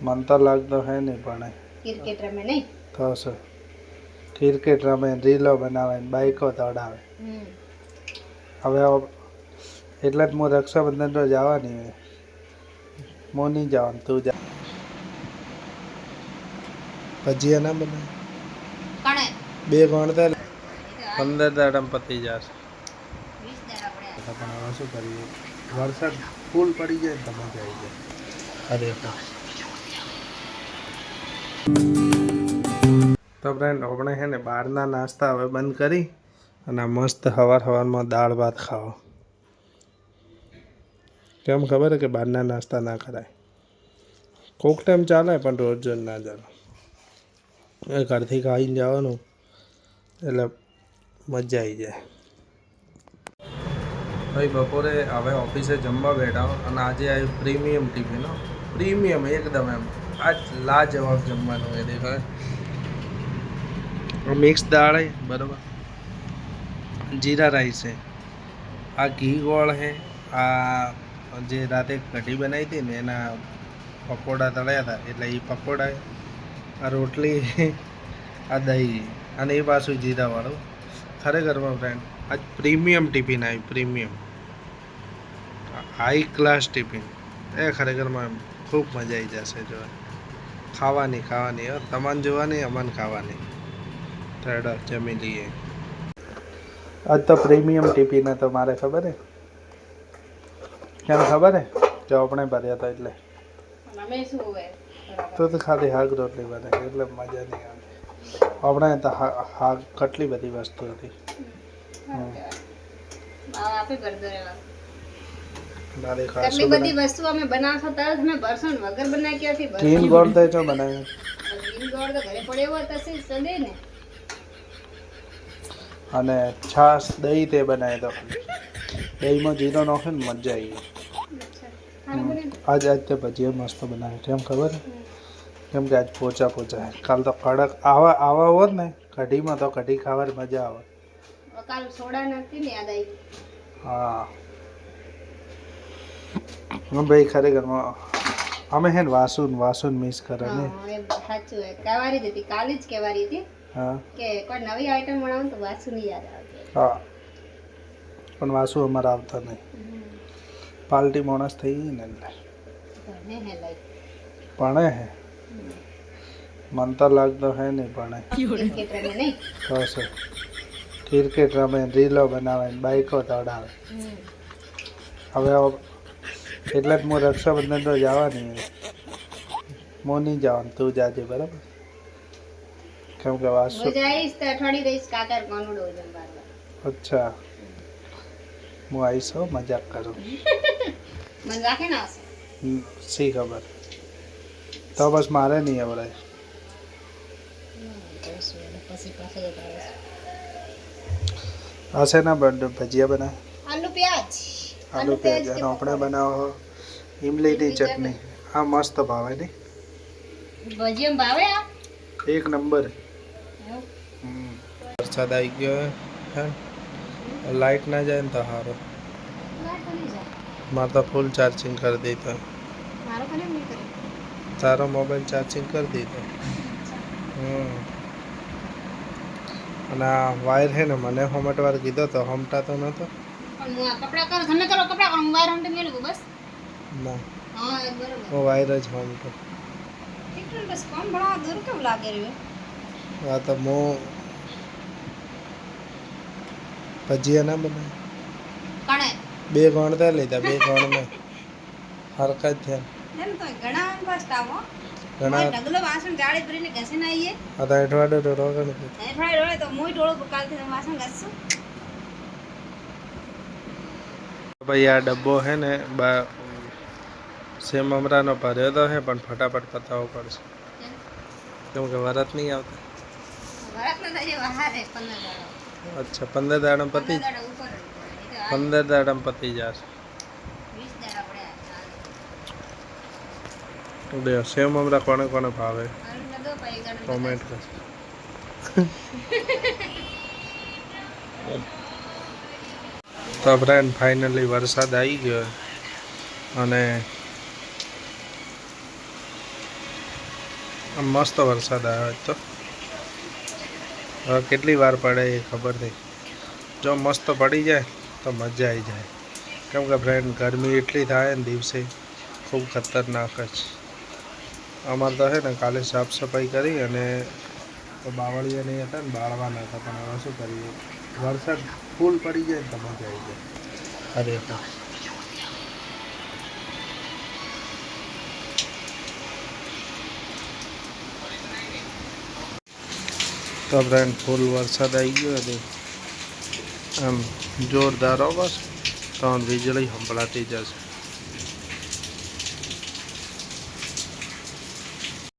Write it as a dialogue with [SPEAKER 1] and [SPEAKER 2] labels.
[SPEAKER 1] मन तो लगता है नहीं पण
[SPEAKER 2] क्रिकेट रमे नहीं
[SPEAKER 1] तो सर क्रिकेट रमे રીલો બનાવે બાઈકો દોડાવે હવે એટલે જ હું રક્ષાબંધન તો જવાની હોય હું નહીં જવાનું તું જા ભજીયા ના બનાવે
[SPEAKER 2] કણે
[SPEAKER 1] બે ગણતા 15 દાડામાં પતી જશે
[SPEAKER 2] 20 દાડા પડ્યા
[SPEAKER 1] પણ હવે શું કરીએ વરસાદ ફૂલ પડી જાય ને તો મજા આવી જાય અરે તો ફ્રેન્ડ આપણે છે ને બહારના નાસ્તા હવે બંધ કરી અને મસ્ત સવારમાં દાળ ભાત ખાઓ કેમ ખબર કે બહારના નાસ્તા ના કરાય કોક ટાઈમ ચાલે પણ રોજ રોજ ના ચાલે ઘરથી ખાઈને જવાનું એટલે મજા આવી જાય ભાઈ બપોરે હવે ઓફિસે જમવા બેઠા અને આજે આવ્યું પ્રીમિયમ ટિફિન પ્રીમિયમ એકદમ એમ આજ લાજવાબ જમવાનું એ દેખાય મિક્સ દાળ है बराबर जीरा राइस है आ घी गोળ है आ જે રાતે કઢી બનાવી હતી ને એના પકોડા તળ્યા હતા એટલે એ પકોડા આ રોટલી આ દહીં અને એ પાછું જીરાવાળું ખરેખરમાં ફ્રેન્ડ આજ પ્રીમિયમ ટિફિન આવ્યું પ્રીમિયમ હાઈ ક્લાસ ટિફિન એ ખરેખરમાં ખૂબ મજા આવી જશે જો ખાવાની તમને જોવાની અમને ખાવાની થેડા જમી લઈએ આજ તો પ્રીમિયમ ટિફિન તો મારે ખબર હે કેમ ખબર હે જો આપણે ભર્યા હતા એટલે
[SPEAKER 2] અમે શું હોય
[SPEAKER 1] તો ખાલી હાક રોટલી બને એટલે મજા નહીં આવે આપણે તો હાક કેટલી બધી વસ્તુ હતી
[SPEAKER 2] આપે ગરદરેલા
[SPEAKER 1] નારી
[SPEAKER 2] કેટલી બધી વસ્તુ અમે બનાવતા હતા તમે બરસન વગર બનાવી ક્યાંથી
[SPEAKER 1] ગ્રીન ગોળ તો જો બનાવ્યું
[SPEAKER 2] ગ્રીન ગોળ તો ઘરે પડ્યો હોય તો સદે ને
[SPEAKER 1] અને છાશ દહીં તે બનાવી દો દહીંમાં જીરો નાખે ને મજા આવી આજ તે ભજીયા મસ્ત બનાવે કેમ ખબર કેમ કે આજ પોચા કાલ તો કડક આવા હોત ને કઢીમાં તો કઢી ખાવાની મજા આવે
[SPEAKER 2] કાલ સોડા નાખતી ને યાદ આવી
[SPEAKER 1] હા ભાઈ ખરેખર અમે હે ને વાસુન મિસ કરે ને
[SPEAKER 2] સાચું કહેવારી હતી કાલે જ કહેવારી હતી
[SPEAKER 1] હા
[SPEAKER 2] કે કોઈ નવી આઈટમ બનાવો તો વાસુ ની યાદ આવે
[SPEAKER 1] હા પણ વાસુ અમારે આવતા નહીં પાર્ટી માણસ થઈ ગઈ ને એટલે ભણે હે મન તો લાગતો હે નહીં ભણે તો સર ક્રિકેટ રમે રીલો બનાવે બાઈકો દોડાવે હવે એટલે જ હું રક્ષાબંધન તો જવાની હોય હું નહીં જવાનું તું જાજે બરાબર કેમ કે વાસુ અચ્છા હું આવીશ મજાક કરું સી ખબર તો બસ મારે નહીં આવડાય હશે ના ભજીયા બનાવે આલુ પ્યાજ અને આપણે બનાવો ઇમલીની ચટણી આ મસ્ત ભાવે નહીં
[SPEAKER 2] ભજીયા ભાવે આ
[SPEAKER 1] એક નંબર વરસાદ આવી ગયો હે લાઈટ ના જાય ને તો સારો મારે તો ફૂલ ચાર્જિંગ કરી દીધો તારો મોબાઈલ ચાર્જિંગ કરી દીધો અને આ વાયર હે ને મને હોમટવાર કીધો તો હોમટાતો નતો ના હું વાયર જ હોમટો હા તો હું ભજીયા ના બનાવે બે ગણતા લીધા બે ગણ મેં હરખા જ થયા ઘણા અઠવાડે તો ભાઈ આ ડબ્બો હે ને સેમ મમરાનો ભર્યો તો હે પણ ફટાફટ પતાવવો પડશે કેમ કે વરત નહીં આવતા અચ્છા 15 દાડામાં પતી 15 દાડામાં પતી જશે બે સેવ મમરા કોને કોને ભાવે કોમેન્ટ કરશે તો ફ્રેન્ડ ફાઇનલી વરસાદ આવી ગયો અને આમ મસ્ત વરસાદ આવ્યો તો હવે કેટલી વાર પડે એ ખબર નહીં. જો મસ્ત પડી જાય તો મજા આવી જાય. કેમ કે ફ્રેન્ડ ગરમી એટલી થાય ને દિવસે ખૂબ ખતરનાક જ. અમારે તો છે ને કાલે સાફ સફાઈ કરી અને બાવળિયા નહીં હતા ને બાળવાના હતા, પણ હવે શું કરીએ, વરસાદ ફૂલ પડી જાય ને તો મજા આવી જાય. અરે હા, તો ફ્રેન્ડ ફૂલ વરસાદ આવી ગયો હતો આમ જોરદાર. બસ 3 વીજળી સંભળાતી જશે.